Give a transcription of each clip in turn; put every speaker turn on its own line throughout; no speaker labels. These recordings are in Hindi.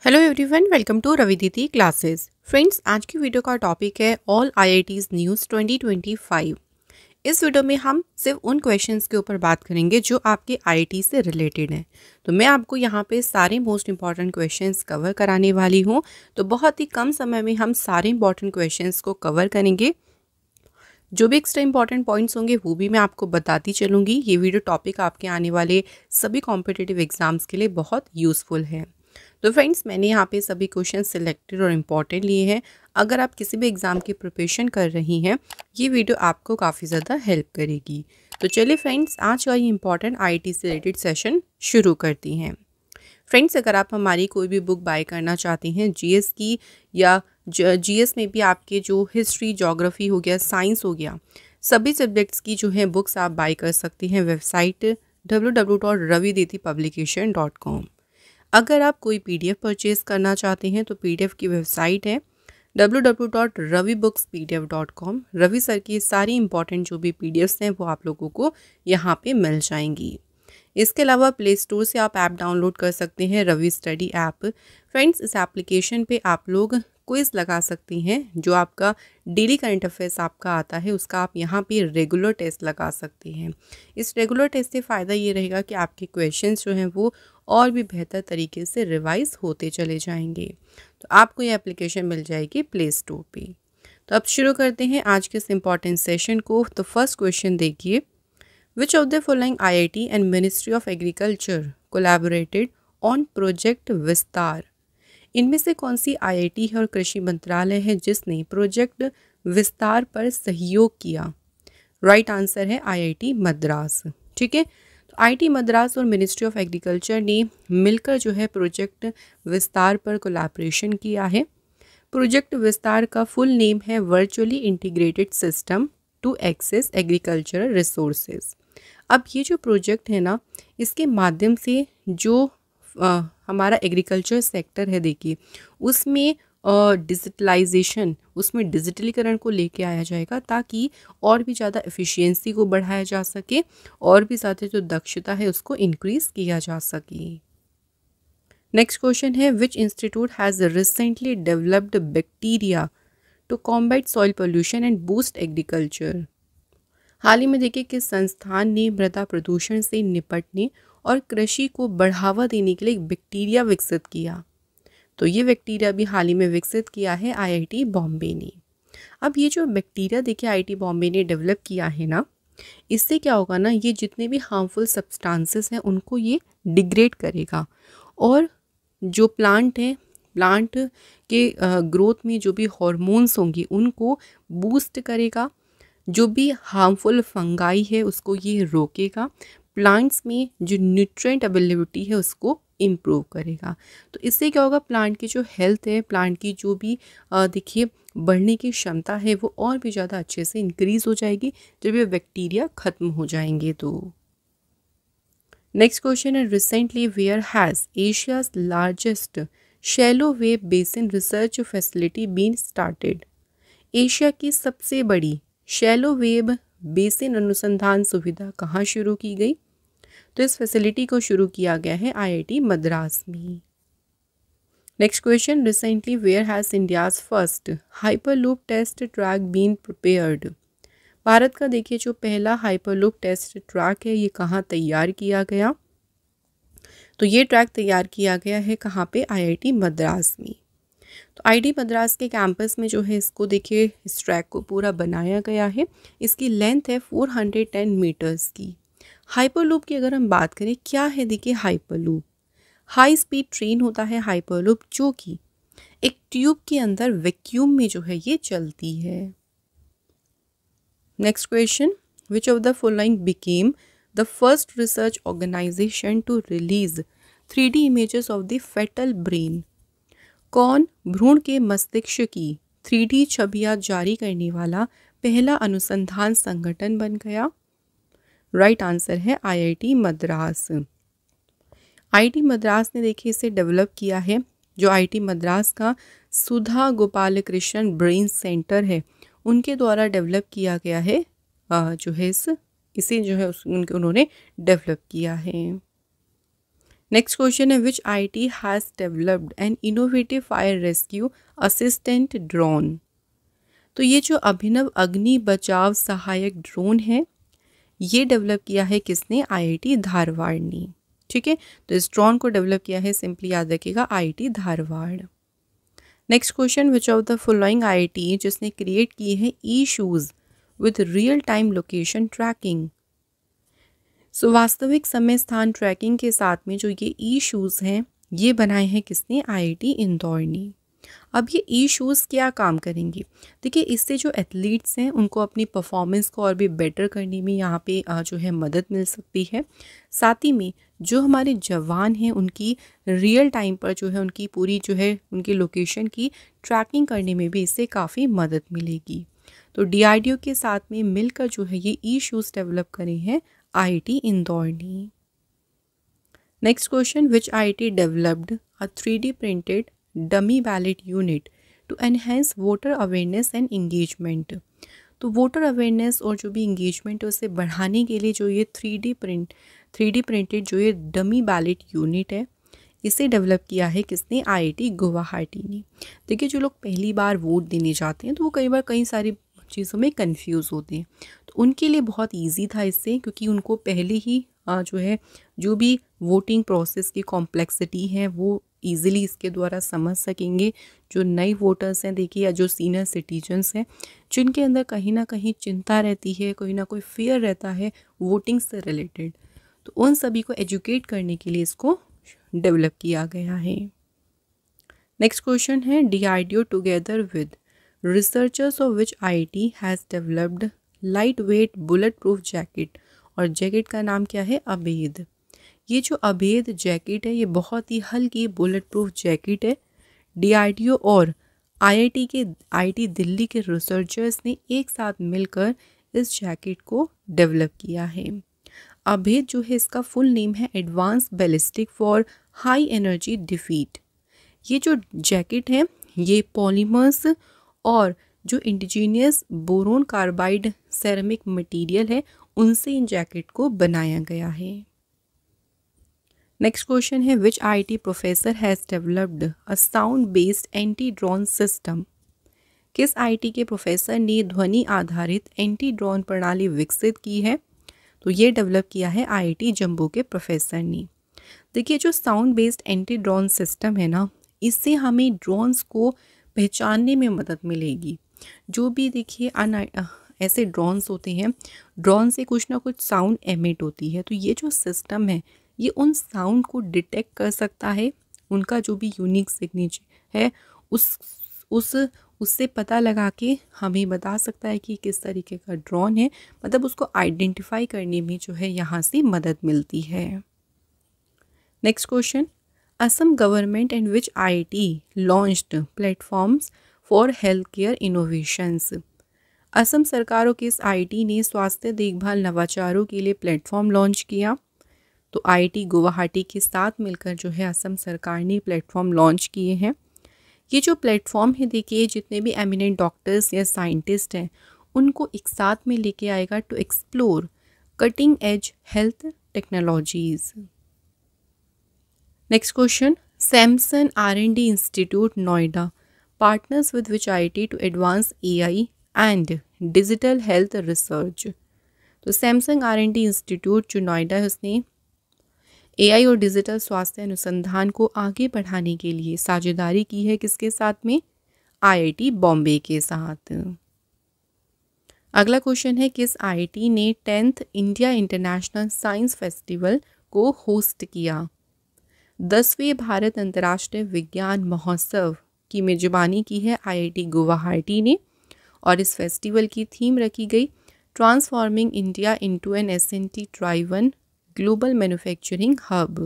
Hello everyone, welcome to Ravididi classes. Friends, आज की वीडियो का टॉपिक है ऑल आईआईटीज न्यूज़ 2025। इस वीडियो में हम सिर्फ उन क्वेश्चंस के ऊपर बात करेंगे जो आपके आईआईटी से रिलेटेड हैं। तो मैं आपको यहाँ पे सारे मोस्ट इंपॉर्टेंट क्वेश्चंस कवर कराने वाली हूँ। तो बहुत ही कम समय में हम सारे इंपॉर्टेंट क्वेश्चंस को कवर करेंगे। जो भी एक्स्ट्रा इंपॉर्टेंट पॉइंट्स होंगे वो भी मैं आपको बताती चलूँगी। ये वीडियो टॉपिक आपके आने वाले सभी कॉम्पिटिटिव एग्जाम्स के लिए बहुत यूज़फुल है। तो फ्रेंड्स, मैंने यहाँ पे सभी क्वेश्चन सिलेक्टेड और इम्पॉर्टेंट लिए हैं। अगर आप किसी भी एग्ज़ाम की प्रिपरेशन कर रही हैं, ये वीडियो आपको काफ़ी ज़्यादा हेल्प करेगी। तो चलिए फ्रेंड्स, आज का ये इंपॉर्टेंट आईआईटी से रिलेटेड सेशन शुरू करती हैं। फ्रेंड्स, अगर आप हमारी कोई भी बुक बाय करना चाहती हैं जीएस की, या जीएस में भी आपके जो हिस्ट्री, ज्योग्राफी हो गया, साइंस हो गया, सभी सब्जेक्ट्स की जो है बुक्स आप बाय कर सकती हैं वेबसाइट www.ravidetipublication.com। अगर आप कोई पीडीएफ परचेज करना चाहते हैं तो पीडीएफ की वेबसाइट है www.ravibookspdf.com। रवि सर की सारी इंपॉर्टेंट जो भी पीडीएफ्स हैं वो आप लोगों को यहाँ पे मिल जाएंगी। इसके अलावा प्ले स्टोर से आप ऐप डाउनलोड कर सकते हैं, रवि स्टडी ऐप। फ्रेंड्स, इस एप्लीकेशन पे आप लोग क्विज़ लगा सकती हैं। जो आपका डेली करंट अफेयर्स आपका आता है उसका आप यहाँ पे रेगुलर टेस्ट लगा सकती हैं। इस रेगुलर टेस्ट से फ़ायदा ये रहेगा कि आपके क्वेश्चंस जो हैं वो और भी बेहतर तरीके से रिवाइज होते चले जाएंगे। तो आपको ये एप्लीकेशन मिल जाएगी प्ले स्टोर पे। तो अब शुरू करते हैं आज के इस इम्पॉर्टेंट सेशन को। तो फर्स्ट क्वेश्चन देखिए, Which of the following IIT and Ministry of Agriculture collaborated on Project विस्तार? इनमें से कौन सी आईआईटी और कृषि मंत्रालय है जिसने प्रोजेक्ट विस्तार पर सहयोग किया? राइट आंसर है आईआईटी मद्रास। ठीक है, तो आईआईटी मद्रास और मिनिस्ट्री ऑफ एग्रीकल्चर ने मिलकर जो है प्रोजेक्ट विस्तार पर कोलैबोरेशन किया है। प्रोजेक्ट विस्तार का फुल नेम है virtually integrated system to access agricultural resources. अब ये जो प्रोजेक्ट है ना, इसके माध्यम से जो हमारा एग्रीकल्चर सेक्टर है, देखिए उसमें डिजिटलाइजेशन, उसमें डिजिटलीकरण को लेके आया जाएगा ताकि और भी ज़्यादा एफिशिएंसी को बढ़ाया जा सके और भी ज़्यादा जो दक्षता है उसको इंक्रीज़ किया जा सके। नेक्स्ट क्वेश्चन है, which institute has recently developed bacteria to combat soil pollution and boost agriculture? हाल ही में देखिए किस संस्थान ने मृदा प्रदूषण से निपटने और कृषि को बढ़ावा देने के लिए एक बैक्टीरिया विकसित किया? तो ये बैक्टीरिया भी हाल ही में विकसित किया है आईआईटी बॉम्बे ने। अब ये जो बैक्टीरिया देखिए आईआईटी बॉम्बे ने डेवलप किया है ना, इससे क्या होगा ना, ये जितने भी हार्मफुल सब्सटेंसेस हैं उनको ये डिग्रेड करेगा और जो प्लांट है, प्लांट के ग्रोथ में जो भी हार्मोन्स होंगे उनको बूस्ट करेगा। जो भी हार्मफुल फंगाई है उसको ये रोकेगा। प्लांट्स में जो न्यूट्रिएंट अवेलेबिलिटी है उसको इम्प्रूव करेगा। तो इससे क्या होगा, प्लांट की जो हेल्थ है, प्लांट की जो भी देखिए बढ़ने की क्षमता है वो और भी ज़्यादा अच्छे से इंक्रीज़ हो जाएगी जब ये बैक्टीरिया ख़त्म हो जाएंगे। तो नेक्स्ट क्वेश्चन है, recently where has Asia's largest shallow wave basin research facility been started? Asia की सबसे बड़ी शैलो वेव बेसिन अनुसंधान सुविधा कहाँ शुरू की गई? तो इस फैसिलिटी को शुरू किया गया है आईआईटी मद्रास में। Next question, recently where has India's first hyperloop test track been prepared? Bharat का देखिए जो पहला हाइपरलूप टेस्ट ट्रैक है ये कहाँ तैयार किया गया? तो ये ट्रैक तैयार किया गया है कहाँ पे? आईआईटी मद्रास में। तो आईआईटी मद्रास के कैंपस में जो है इसको देखिए इस ट्रैक को पूरा बनाया गया है। इसकी लेंथ है 410 मीटर्स की। हाइपरलूप की अगर हम बात करें, क्या है देखिए हाइपरलूप? हाई स्पीड ट्रेन होता है हाइपरलूप, जो कि एक ट्यूब के अंदर वैक्यूम में जो है ये चलती है। Next question, which of the following became the first research organisation to release 3D images of the fetal brain? कौन भ्रूण के मस्तिष्क की 3D छवियां जारी करने वाला पहला अनुसंधान संगठन बन गया? राइट आंसर है आईआईटी मद्रास। आईआईटी मद्रास ने देखिए इसे डेवलप किया है। जो आईआईटी मद्रास का सुधा गोपालकृष्णन ब्रेन सेंटर है उनके द्वारा डेवलप किया गया है। जो है इसे जो है उन्होंने डेवलप किया है। नेक्स्ट क्वेश्चन है विच IIT has developed an innovative fire rescue assistant drone. तो ये जो अभिनव अग्नि बचाव सहायक ड्रोन है ये डेवलप किया है किसने? आईआईटी धारवाड़ ने। ठीक है, तो इस ड्रोन को डेवलप किया है, सिंपली याद रखिएगा, IIT Dharwad. Next question which of the following IIT जिसने क्रिएट किए हैं e shoes with real time location tracking. So वास्तविक समय स्थान ट्रैकिंग के साथ में जो ये ई शूज़ हैं ये बनाए हैं किसने? आईआईटी इंदौर ने। अब ये ई शूज़ क्या काम करेंगे? देखिए, इससे जो एथलीट्स हैं उनको अपनी परफॉर्मेंस को और भी बेटर करने में यहाँ पे जो है मदद मिल सकती है। साथ ही में जो हमारे जवान हैं उनकी रियल टाइम पर जो है उनकी पूरी जो है उनकी लोकेशन की ट्रैकिंग करने में भी इससे काफ़ी मदद मिलेगी। तो डीआरडीओ के साथ में मिलकर जो है ये ई शूज़ डेवलप करे हैं आईआईटी इंदौर ने। Next question which IIT developed a 3D printed dummy ballot unit to enhance voter awareness and engagement. तो वोटर अवेयरनेस और जो भी इंगेजमेंट है उसे बढ़ाने के लिए जो ये 3D प्रिंटेड जो ये डमी बैलेट यूनिट है इसे डेवलप किया है किसने? आईआईटी गुवाहाटी ने। देखिए, जो लोग पहली बार वोट देने जाते हैं तो वो कई बार कई सारी चीज़ों में कंफ्यूज होते हैं, तो उनके लिए बहुत इजी था इससे, क्योंकि उनको पहले ही जो है जो भी वोटिंग प्रोसेस की कॉम्प्लेक्सिटी है वो ईजिली इसके द्वारा समझ सकेंगे। जो नए वोटर्स हैं देखिए, या जो सीनियर सिटीजन्स हैं जिनके अंदर कहीं ना कहीं चिंता रहती है, कोई ना कोई फियर रहता है वोटिंग से रिलेटेड, तो उन सभी को एजुकेट करने के लिए इसको डेवलप किया गया है। नेक्स्ट क्वेश्चन है DRDO together with researchers of which IIT has developed light weight bullet proof jacket. और जैकेट का नाम क्या है? अभेद। ये जो अभेद जैकेट है ये बहुत ही हल्की बुलेट प्रूफ जैकेट है। डीआरडीओ और आईआईटी दिल्ली के रिसर्चर्स ने एक साथ मिलकर इस जैकेट को डेवलप किया है। अभेद जो है इसका फुल नेम है advance ballistic for high energy defeat. ये जो जैकेट है ये पॉलीमर्स और जो indigenous boron carbide ceramic material है उनसे इन जैकेट को बनाया गया है। नेक्स्ट क्वेश्चन है विच IIT professor has developed a sound based anti drone system. किस आईआईटी के प्रोफेसर ने ध्वनि आधारित एंटी ड्रोन प्रणाली विकसित की है? तो ये डेवलप किया है आईआईटी जम्मू के प्रोफेसर ने। देखिए, जो sound based anti drone system है ना, इससे हमें ड्रोन्स को पहचानने में मदद मिलेगी। जो भी देखिए ऐसे ड्रोन्स होते हैं, ड्रोन से कुछ ना कुछ साउंड एमिट होती है, तो ये जो सिस्टम है ये उन साउंड को डिटेक्ट कर सकता है, उनका जो भी यूनिक सिग्नेचर है उससे पता लगा के हमें बता सकता है कि किस तरीके का ड्रोन है, मतलब उसको आइडेंटिफाई करने में जो है यहाँ से मदद मिलती है। Next question Assam government and which IIT launched platforms for health care innovations. Assam सरकार और किस आईआईटी ने स्वास्थ्य देखभाल नवाचारों के लिए प्लेटफॉर्म लॉन्च किया? तो आईआईटी गुवाहाटी के साथ मिलकर जो है असम सरकार ने प्लेटफॉर्म लॉन्च किए हैं। ये जो प्लेटफॉर्म है देखिए, जितने भी एमिनेंट डॉक्टर्स या साइंटिस्ट हैं उनको एक साथ में लेके आएगा to explore cutting edge health technologies. Next question Samsung R&D institute Noida partners with which IIT to advance AI and digital health research. तो सैमसंग R&D इंस्टीट्यूट जो नोएडा है उसने AI और डिजिटल स्वास्थ्य अनुसंधान को आगे बढ़ाने के लिए साझेदारी की है किसके साथ में? आईआईटी बॉम्बे के साथ। अगला क्वेश्चन है किस आईआईटी ने 10th India international science festival को होस्ट किया? 10वें भारत अंतर्राष्ट्रीय विज्ञान महोत्सव की मेजबानी की है आईआईटी गुवाहाटी ने, और इस फेस्टिवल की थीम रखी गई transforming India into an S&T driven global manufacturing hub.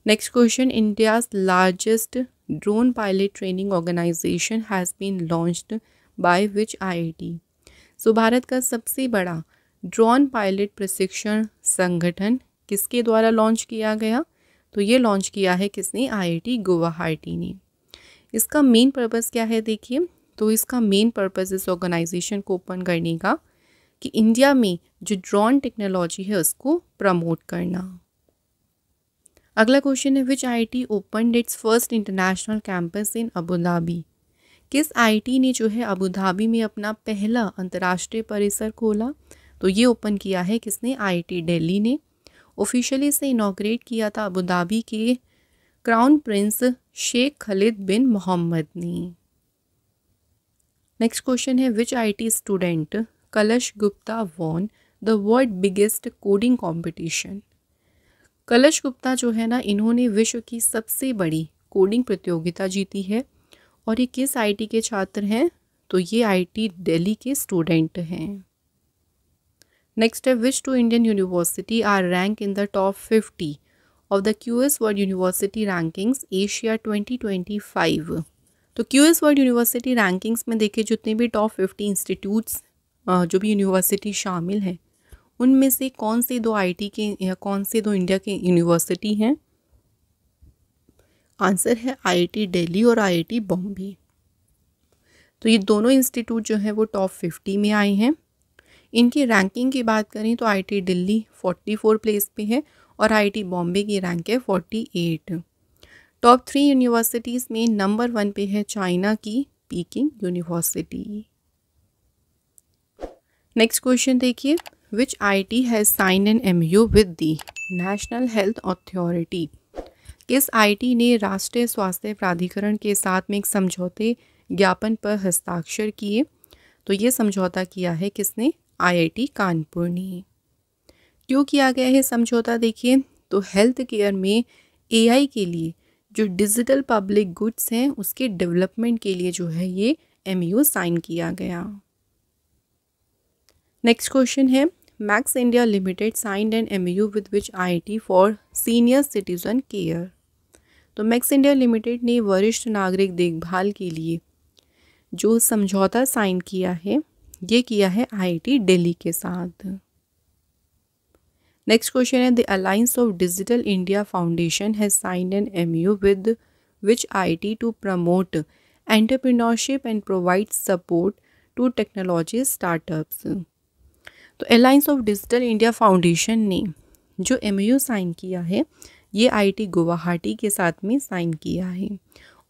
Next question India's largest drone pilot training organization has been launched by which IIT. So Bharat का सबसे बड़ा ड्रोन पायलट प्रशिक्षण संगठन किसके द्वारा लॉन्च किया गया? तो ये लॉन्च किया है किसने? आईआईटी गुवाहाटी ने। इसका मेन पर्पस क्या है देखिए, तो इसका मेन पर्पस इस ऑर्गेनाइजेशन को ओपन करने का कि इंडिया में जो ड्रोन टेक्नोलॉजी है उसको प्रमोट करना। अगला क्वेश्चन है विच IIT opened it's first international campus in Abu Dhabi. किस आईआईटी ने जो है अबू धाबी में अपना पहला अंतर्राष्ट्रीय परिसर खोला? तो ये ओपन किया है किसने? आईआईटी दिल्ली ने। ऑफिशियली इसे इनॉग्रेट किया था अबू धाबी के क्राउन प्रिंस शेख खलीद बिन मोहम्मद ने। नेक्स्ट क्वेश्चन है विच आईआईटी स्टूडेंट कलश Gupta won the world biggest coding competition. कलश गुप्ता जो है ना, इन्होंने विश्व की सबसे बड़ी कोडिंग प्रतियोगिता जीती है। और ये किस आईआईटी के छात्र हैं? तो ये आईआईटी दिल्ली के स्टूडेंट हैं। नेक्स्ट है which two Indian university are rank in the top 50 of the QS world university rankings Asia 2025। तो क्यूएस वर्ल्ड यूनिवर्सिटी रैंकिंग्स में देखिए जितने भी टॉप 50 इंस्टीट्यूट्स जो भी यूनिवर्सिटी शामिल हैं, उनमें से कौन से दो आईआईटी के या कौन से दो इंडिया के यूनिवर्सिटी हैं? आंसर है आईआईटी दिल्ली और आईआईटी बॉम्बे। तो ये दोनों इंस्टीट्यूट जो है वो टॉप 50 में आए हैं। इनकी रैंकिंग की बात करें तो आईआईटी दिल्ली 44 प्लेस पे है और आईआईटी बॉम्बे की रैंक है 48। टॉप 3 यूनिवर्सिटीज़ में नंबर 1 पे है चाइना की पीकिंग यूनिवर्सिटी। नेक्स्ट क्वेश्चन देखिए विच IIT has signed an MoU with the national health authority. किस आईआईटी ने राष्ट्रीय स्वास्थ्य प्राधिकरण के साथ में एक समझौते ज्ञापन पर हस्ताक्षर किए? तो ये समझौता किया है किसने? आईआईटी कानपुर ने। क्यों किया गया है समझौता? देखिए तो हेल्थ केयर में एआई के लिए जो डिजिटल पब्लिक गुड्स हैं उसके डेवलपमेंट के लिए जो है ये एमओयू साइन किया गया। नेक्स्ट क्वेश्चन है max India limited signed an MoU with which IIT for senior citizen care. तो मैक्स इंडिया लिमिटेड ने वरिष्ठ नागरिक देखभाल के लिए जो समझौता साइन किया है ये किया है आईआईटी दिल्ली के साथ। नेक्स्ट क्वेश्चन है the alliance of digital India foundation has signed an MoU with which IIT to promote entrepreneurship and provide support to technology startups. तो alliance of digital India foundation ने जो एमओयू साइन किया है ये आईआईटी गुवाहाटी के साथ में साइन किया है।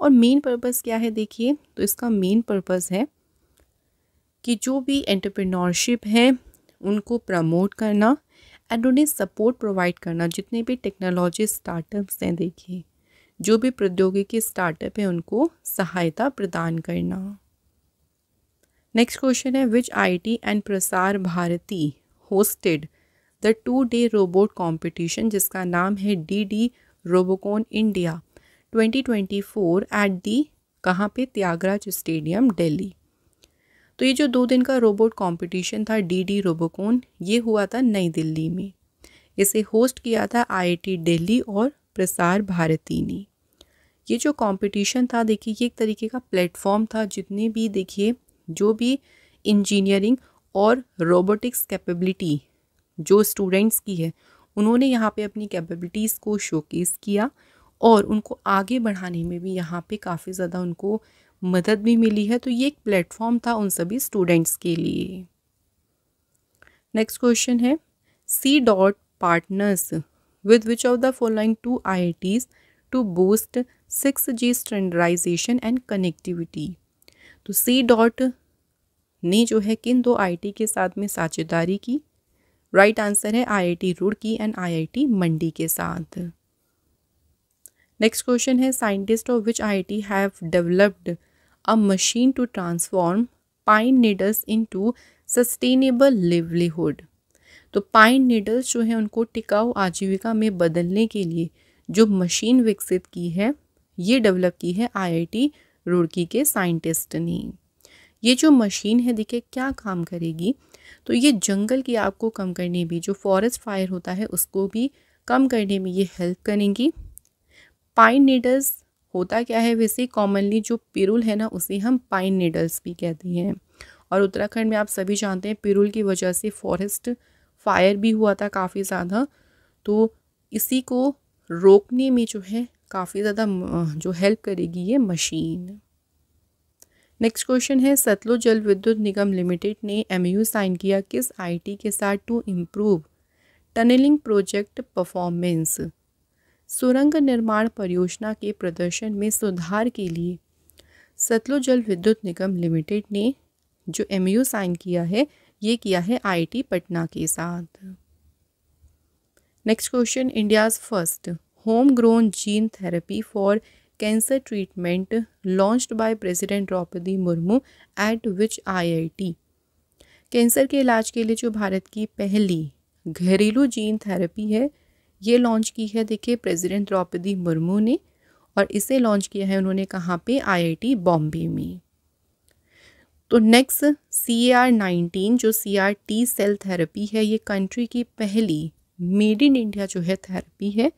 और मेन पर्पस क्या है? देखिए तो इसका मेन पर्पस है कि जो भी एंटरप्रेन्योरशिप है उनको प्रमोट करना एंड उन्हें सपोर्ट प्रोवाइड करना। जितने भी टेक्नोलॉजी स्टार्टअप्स हैं, देखिए जो भी प्रौद्योगिकी स्टार्टअप है उनको सहायता प्रदान करना। नेक्स्ट क्वेश्चन है विच IIT and Prasar Bharati hosted the 2-day robot competition जिसका नाम है DD Robocon India 2024 at the कहाँ पे? त्यागराज स्टेडियम दिल्ली। तो ये जो 2 दिन का रोबोट कंपटीशन था डीडी रोबोकॉन, ये हुआ था नई दिल्ली में। इसे होस्ट किया था आईआईटी दिल्ली और प्रसार भारती ने। ये जो कंपटीशन था देखिए ये एक तरीके का प्लेटफॉर्म था जितने भी देखिए जो भी इंजीनियरिंग और रोबोटिक्स कैपेबिलिटी जो स्टूडेंट्स की है उन्होंने यहाँ पे अपनी कैपेबिलिटीज़ को शोकेस किया और उनको आगे बढ़ाने में भी यहाँ पे काफ़ी ज़्यादा उनको मदद भी मिली है। तो ये एक प्लेटफॉर्म था उन सभी स्टूडेंट्स के लिए। नेक्स्ट क्वेश्चन है C DOT partners with which of the following 2 IITs to boost 6G standardisation and connectivity. तो सी डॉट ने जो है किन 2 IIT के साथ में साझेदारी की? राइट आंसर है IIT Roorkee and IIT Mandi के साथ। नेक्स्ट क्वेश्चन है scientist of which IIT have developed a machine to transform pine needles into sustainable livelihood. तो पाइन नीडल्स जो है उनको टिकाऊ आजीविका में बदलने के लिए जो मशीन विकसित की है ये डेवलप की है आईआईटी रुड़की के साइंटिस्ट ने। ये जो मशीन है देखिए क्या काम करेगी? तो ये जंगल की आग को कम करने भी, जो फॉरेस्ट फायर होता है उसको भी कम करने में ये हेल्प करेंगी। पाइन नीडल्स होता क्या है? वैसे कॉमनली जो पिरुल है ना उसे हम पाइन नीडल्स भी कहते हैं। और उत्तराखंड में आप सभी जानते हैं पिरुल की वजह से फॉरेस्ट फायर भी हुआ था काफ़ी ज़्यादा। तो इसी को रोकने में जो है काफ़ी ज़्यादा जो हेल्प करेगी ये मशीन। नेक्स्ट क्वेश्चन है सतलुज जल विद्युत निगम लिमिटेड ने एमओयू साइन किया किस आईआईटी के साथ to improve tunnelling project performance. सुरंग निर्माण परियोजना के प्रदर्शन में सुधार के लिए सतलुज जल विद्युत निगम लिमिटेड ने जो MOU साइन किया है, ये किया है IIT पटना के साथ। Next question, India's first home grown gene therapy for cancer treatment launched by president Droupadi Murmu at which IIT। Cancer के इलाज के लिए जो भारत की पहली घरेलू जीन थेरेपी है, ये लॉन्च की है देखिए प्रेसिडेंट द्रौपदी मुर्मू ने, और इसे लॉन्च किया है उन्होंने कहाँ पे, IIT बॉम्बे में। तो नेक्स्ट CAR-19 जो CRT सेल थेरेपी है, ये कंट्री की पहली मेड इन इंडिया जो है थेरेपी है,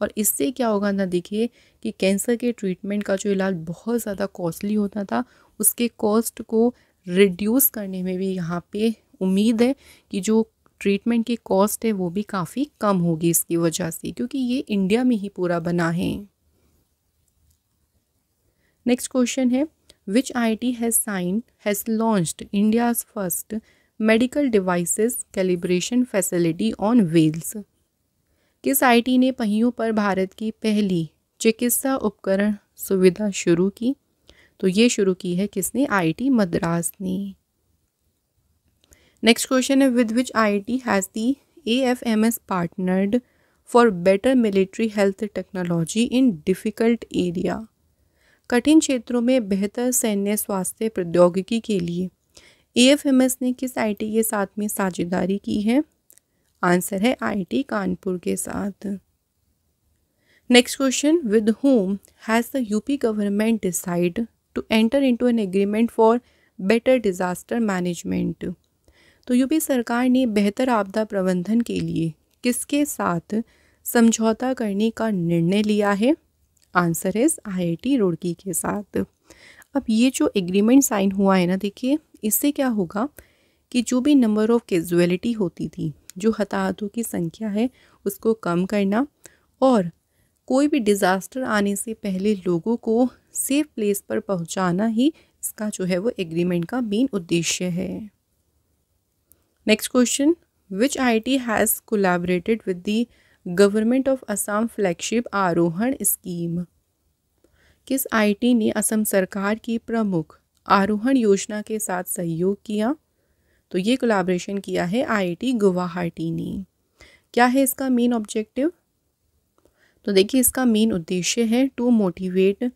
और इससे क्या होगा ना, देखिए कि कैंसर के ट्रीटमेंट का जो इलाज बहुत ज़्यादा कॉस्टली होता था, उसके कॉस्ट को रिड्यूस करने में भी यहाँ पे उम्मीद है कि जो ट्रीटमेंट की कॉस्ट है वो भी काफ़ी कम होगी इसकी वजह से, क्योंकि ये इंडिया में ही पूरा बना है। नेक्स्ट क्वेश्चन है, which IIT has launched India's first medical devices calibration facility on wheels. किस IIT ने पहियों पर भारत की पहली चिकित्सा उपकरण सुविधा शुरू की? तो ये शुरू की है किसने, IIT मद्रास ने। नेक्स्ट क्वेश्चन है, with which IIT has the AFMS partnered for better military health technology in difficult area. कठिन क्षेत्रों में बेहतर सैन्य स्वास्थ्य प्रौद्योगिकी के लिए AFMS ने किस IIT के साथ में साझेदारी की है? आंसर है IIT कानपुर के साथ। Next question, with whom has the UP government decide to enter into an agreement for better disaster management. तो यूपी सरकार ने बेहतर आपदा प्रबंधन के लिए किसके साथ समझौता करने का निर्णय लिया है? आंसर है IIT रुड़की के साथ। अब ये जो एग्रीमेंट साइन हुआ है ना, देखिए इससे क्या होगा कि जो भी नंबर ऑफ कैजुअलिटी होती थी, जो हताहतों की संख्या है उसको कम करना, और कोई भी डिज़ास्टर आने से पहले लोगों को सेफ प्लेस पर पहुंचाना ही इसका जो है वो एग्रीमेंट का मेन उद्देश्य है। Next question, which IIT has collaborated with the government of Assam flagship आरोहण स्कीम। किस IIT ने असम सरकार की प्रमुख आरोहण योजना के साथ सहयोग किया? तो ये कोलैबोरेशन किया है IIT गुवाहाटी ने। क्या है इसका मेन ऑब्जेक्टिव? तो देखिए इसका मेन उद्देश्य है टू मोटिवेट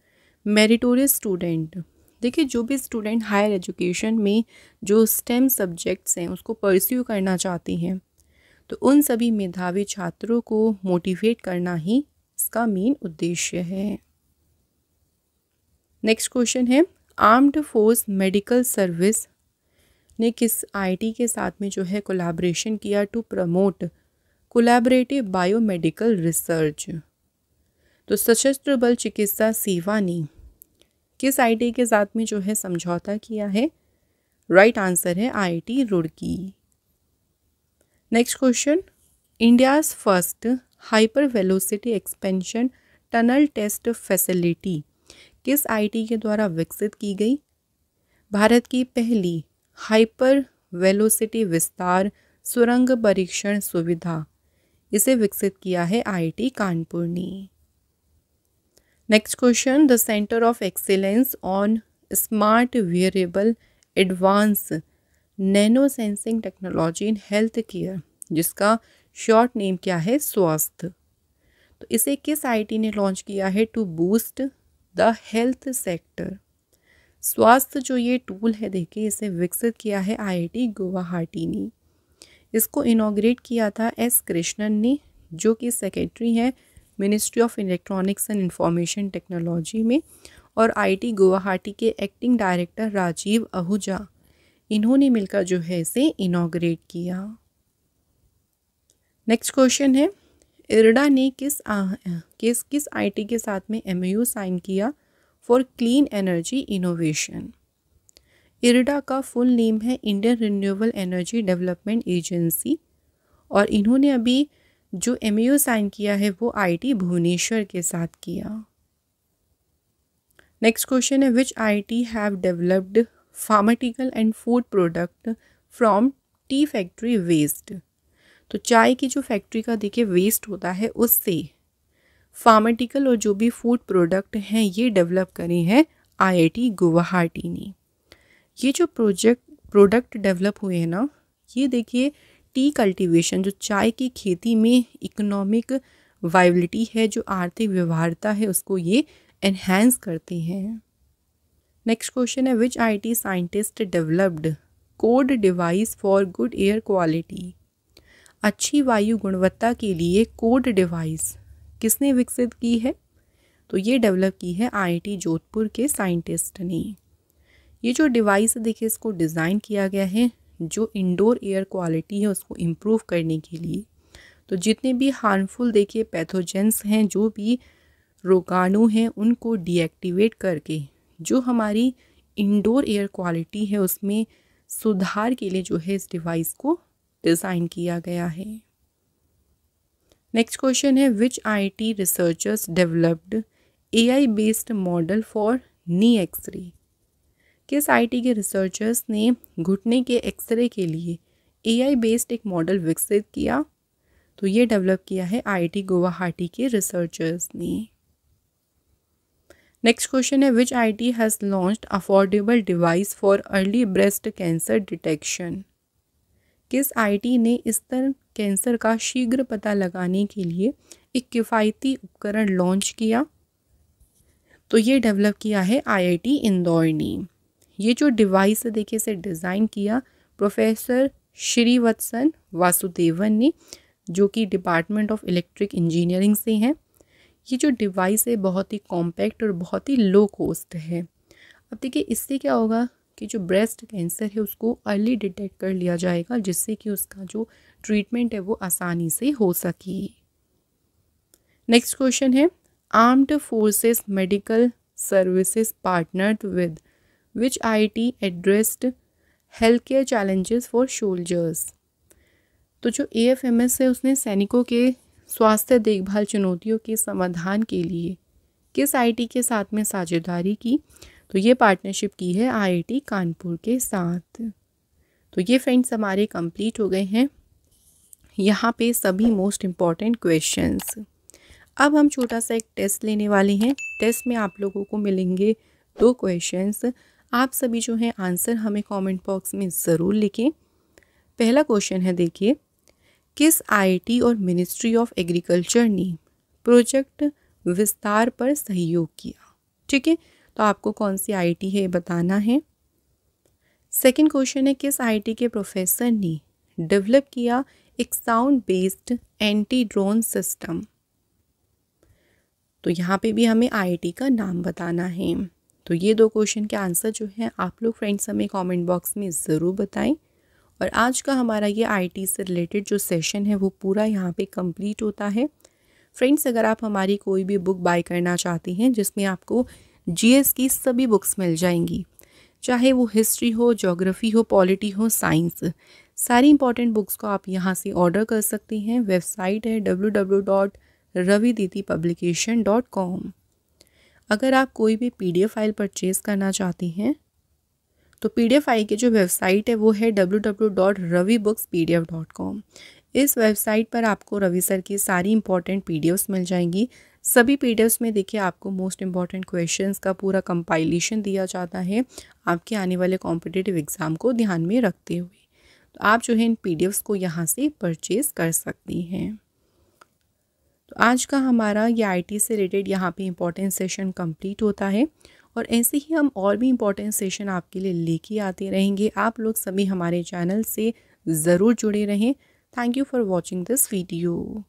मेरिटोरियस स्टूडेंट। देखिए जो भी स्टूडेंट हायर एजुकेशन में जो स्टेम सब्जेक्ट्स हैं उसको परस्यू करना चाहते हैं, तो उन सभी मेधावी छात्रों को मोटिवेट करना ही इसका मेन उद्देश्य है। नेक्स्ट क्वेश्चन है, आर्म्ड फोर्स मेडिकल सर्विस ने किस IIT के साथ में जो है कोलैबोरेशन किया to promote collaborative biomedical research. तो सशस्त्र बल चिकित्सा सेवा ने किस IIT के साथ में जो है समझौता किया है? राइट आंसर है IIT Roorkee. Next question, India's first hyper velocity expansion tunnel test facility किस IIT के द्वारा विकसित की गई? भारत की पहली हाइपर वेलोसिटी विस्तार सुरंग परीक्षण सुविधा, इसे विकसित किया है IIT कानपुर ने। Next question, the centre of excellence on smart wearable advance nano sensing technology in health care, जिसका शॉर्ट नेम क्या है? स्वास्थ्य। तो इसे किस IIT ने लॉन्च किया है to boost the health sector? स्वास्थ्य जो ये टूल है देखिए इसे विकसित किया है IIT गुवाहाटी ने। इसको इनॉग्रेट किया था S कृष्णन ने, जो कि सेक्रेटरी हैं ministry of electronics and information technology में, और IIT गुवाहाटी के एक्टिंग डायरेक्टर राजीव आहूजा, इन्होंने मिलकर जो है इसे इनॉग्रेट किया। नेक्स्ट क्वेश्चन है, इरडा ने किस IIT के साथ में MOU साइन किया for clean energy innovation? IRDA का फुल नेम है Indian renewable energy development agency, और इन्होंने अभी जो MOU साइन किया है वो IIT भुवनेश्वर के साथ किया। नेक्स्ट क्वेश्चन है, which IIT have developed pharmaceutical and food product from tea factory waste? तो चाय की जो फैक्ट्री का देखिए वेस्ट होता है उससे फार्मास्यूटिकल और जो भी फूड प्रोडक्ट हैं ये डेवलप करे हैं IIT गुवाहाटी ने। ये जो प्रोडक्ट डेवलप हुए हैं ना, ये देखिए टी कल्टीवेशन, जो चाय की खेती में इकोनॉमिक वायबिलिटी है, जो आर्थिक व्यवहार्यता है, उसको ये एनहेंस करते हैं। नेक्स्ट क्वेश्चन है which IIT scientist developed code device for good air quality. अच्छी वायु गुणवत्ता के लिए कोड डिवाइस किसने विकसित की है? तो ये डेवलप की है IIT जोधपुर के साइंटिस्ट ने। ये जो डिवाइस देखिए इसको डिज़ाइन किया गया है जो इंडोर एयर क्वालिटी है उसको इम्प्रूव करने के लिए। तो जितने भी हार्मफुल देखिए पैथोजेंस हैं, जो भी रोगाणु हैं, उनको डीएक्टिवेट करके जो हमारी इंडोर एयर क्वालिटी है उसमें सुधार के लिए जो है इस डिवाइस को डिज़ाइन किया गया है। नेक्स्ट क्वेश्चन है which IIT researchers developed AI based model for knee x ray. किस IIT के रिसर्चर्स ने घुटने के एक्सरे के लिए AI बेस्ड एक मॉडल विकसित किया? तो ये डेवलप किया है IIT गुवाहाटी के रिसर्चर्स ने। नेक्स्ट क्वेश्चन है which IIT has launched affordable device for early breast cancer detection. किस IIT ने स्तन कैंसर का शीघ्र पता लगाने के लिए एक किफ़ायती उपकरण लॉन्च किया? तो ये डेवलप किया है IIT इंदौर ने। ये जो डिवाइस है देखिए इसे डिज़ाइन किया प्रोफेसर श्रीवत्सन वासुदेवन ने, जो कि डिपार्टमेंट ऑफ इलेक्ट्रिक इंजीनियरिंग से हैं। ये जो डिवाइस है बहुत ही कॉम्पैक्ट और बहुत ही लो कॉस्ट है। अब देखिए इससे क्या होगा कि जो ब्रेस्ट कैंसर है उसको अर्ली डिटेक्ट कर लिया जाएगा, जिससे कि उसका जो ट्रीटमेंट है वो आसानी से हो सके। नेक्स्ट क्वेश्चन है armed forces medical services partnered with which IIT addressed health care challenges for soldiers. तो जो AFMS है उसने सैनिकों के स्वास्थ्य देखभाल चुनौतियों के समाधान के लिए किस IIT के साथ में साझेदारी की? तो ये पार्टनरशिप की है IIT कानपुर के साथ। तो ये फ्रेंड्स हमारे कंप्लीट हो गए हैं यहाँ पे सभी मोस्ट इम्पॉर्टेंट क्वेश्चंस। अब हम छोटा सा एक टेस्ट लेने वाले हैं। टेस्ट में आप लोगों को मिलेंगे 2 क्वेश्चंस। आप सभी जो हैं आंसर हमें कमेंट बॉक्स में ज़रूर लिखें। पहला क्वेश्चन है देखिए किस IIT और मिनिस्ट्री ऑफ एग्रीकल्चर ने प्रोजेक्ट विस्तार पर सहयोग किया? ठीक है, तो आपको कौन सी IIT है बताना है। सेकंड क्वेश्चन है किस IIT के प्रोफेसर ने डेवलप किया एक sound based anti drone system? तो यहाँ पे भी हमें IIT का नाम बताना है। तो ये 2 क्वेश्चन के आंसर जो हैं आप लोग फ्रेंड्स हमें कमेंट बॉक्स में ज़रूर बताएं। और आज का हमारा ये IIT से रिलेटेड जो सेशन है वो पूरा यहाँ पे कंप्लीट होता है। फ्रेंड्स अगर आप हमारी कोई भी बुक बाय करना चाहती हैं जिसमें आपको GS की सभी बुक्स मिल जाएंगी, चाहे वो हिस्ट्री हो, ज्योग्राफी हो, पॉलिटी हो, साइंस, सारी इंपॉर्टेंट बुक्स को आप यहाँ से ऑर्डर कर सकती हैं। वेबसाइट है www.raviditipublication.com। अगर आप कोई भी PDF फाइल परचेज़ करना चाहती हैं तो PDF फाइल की जो वेबसाइट है वो है www.ravibookspdf.com। इस वेबसाइट पर आपको रवि सर की सारी इंपॉर्टेंट PDFs मिल जाएंगी। सभी PDFs में देखिए आपको मोस्ट इम्पॉर्टेंट क्वेश्चंस का पूरा कंपाइलेशन दिया जाता है आपके आने वाले कॉम्पिटिटिव एग्ज़ाम को ध्यान में रखते हुए। तो आप जो है इन PDFs को यहाँ से परचेज़ कर सकती हैं। तो आज का हमारा ये IIT से रिलेटेड यहाँ पे इम्पॉर्टेंट सेशन कंप्लीट होता है और ऐसे ही हम और भी इम्पॉर्टेंट सेशन आपके लिए लेके आते रहेंगे। आप लोग सभी हमारे चैनल से ज़रूर जुड़े रहें। Thank you for watching this video.